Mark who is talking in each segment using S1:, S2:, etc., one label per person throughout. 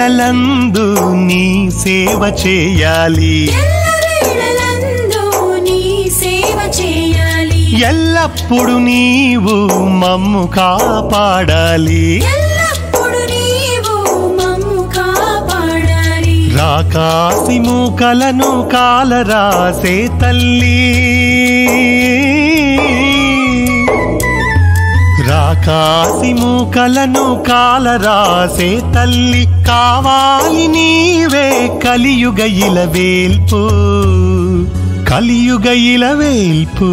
S1: వేళలందు నీ సేవ చేయాలి, ఎల్లప్పుడు నీవు మమ్ము కాపాడాలి, రాకాసి మూకలను కాలరాసే తల్లి, రాకాసి మూకలను కాలరాసే తల్లి, కావాలి నీవే కలియుగ ఇలవేల్పు, కలియుగ ఇలవేల్పు.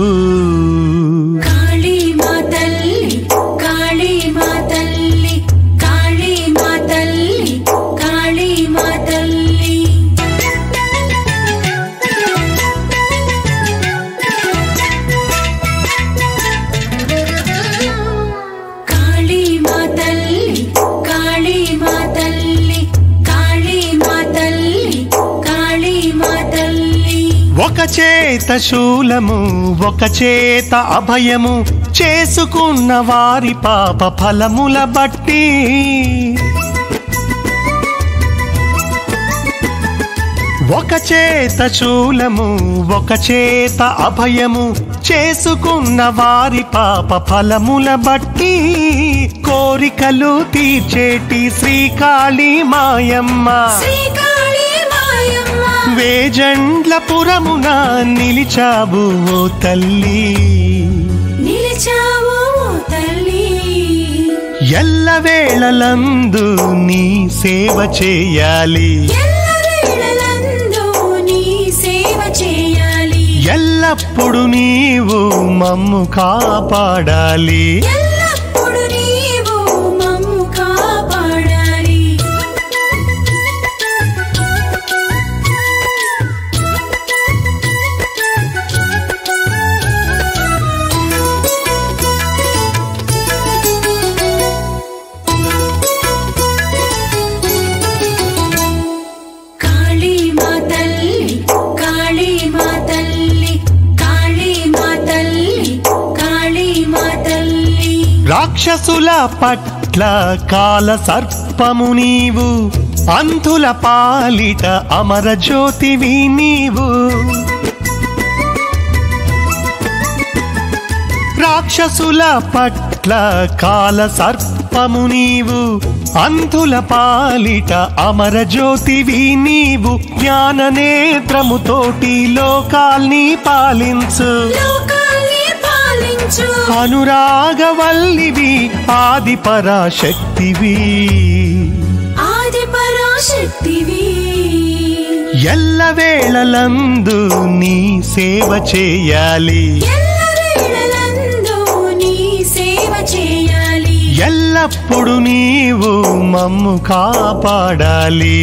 S1: ఒక చేత శూలము ఒక చేత అభయము, చేసుకున్న వారి పాప ఫలముల బట్టి, ఒక చేత శూలము ఒక చేత అభయము, చేసుకున్న వారి పాప ఫలముల బట్టి, కోరికలు తీర్చేటి శ్రీకాళీ మాయమ్మ, వేజండ్లపురమున నిలిచావు ఓ తల్లి, ఎల్లవేళలందు నీ సేవ చేయాలి, ఎల్లప్పుడు నీవు మమ్ము కాపాడాలి, రాక్షసుల పట్ల కాల సర్పము నీవు, అంధుల పాలిట అమర జ్యోతివి నీవు, రాక్షసుల పట్ల కాల సర్పము నీవు, అంధుల పాలిట అమర జ్యోతివి నీవు, జ్ఞాన నేత్రముతోటి లోకాల్ని పాలించు, అనురాగవల్లివి ఆది పరాశక్తివి, ఎల్లవేళలందు నీ సేవ చేయాలి, ఎల్లప్పుడు నీవు మమ్ము కాపాడాలి,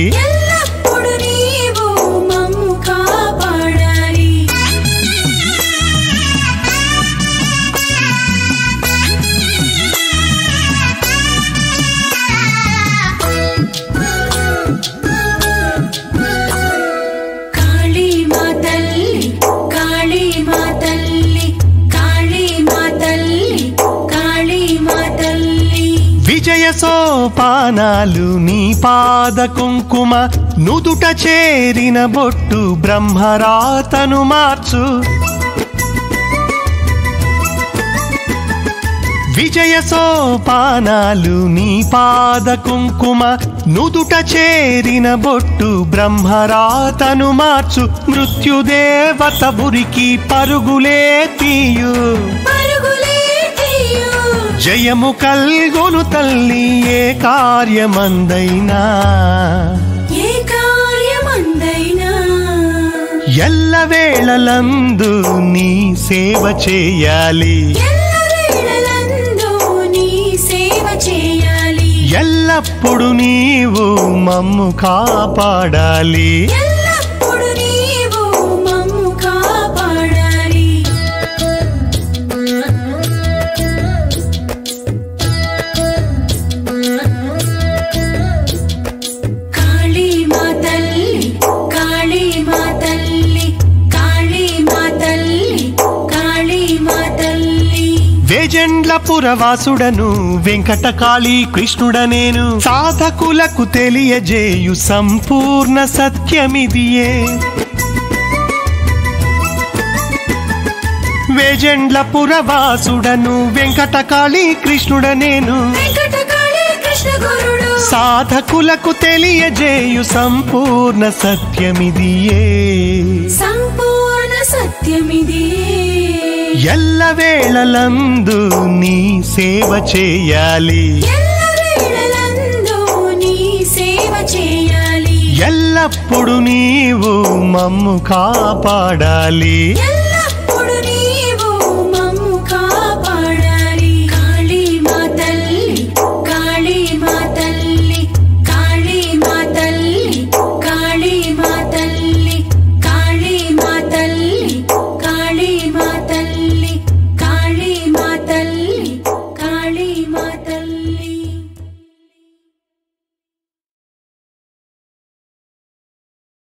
S1: విజయ సోపానాలు నీ పాద కుంకుమ, నుదుట చేరిన బొట్టు బ్రహ్మరాతను మార్చు, విజయ సోపానాలు నీ పాద కుంకుమ, నుదుట చేరిన బొట్టు బ్రహ్మరాతను మార్చు, మృత్యుదేవత బురికి పరుగులే తీయు, జయము కల్గొను తల్లి ఏ కార్యమందైనా, ఎల్లవేళలందు నీ సేవ చేయాలి, ఎల్లప్పుడు నీవు మమ్ము కాపాడాలి, వేజెండ్ల పురవాసుడను వెంకటకాళీ కృష్ణుడనేను సాధకులకు తెలియజేయు సంపూర్ణ సత్యమిదియే వేజెండ్ల పురవాసుడను వెంకటకాళీ కృష్ణుడనేను సాధకులకు తెలియజేయు సంపూర్ణ సత్యమిదియే ఎల్లవేళలందు నీ సేవ చేయాలి ఎల్లప్పుడు నీవు మమ్ము కాపాడాలి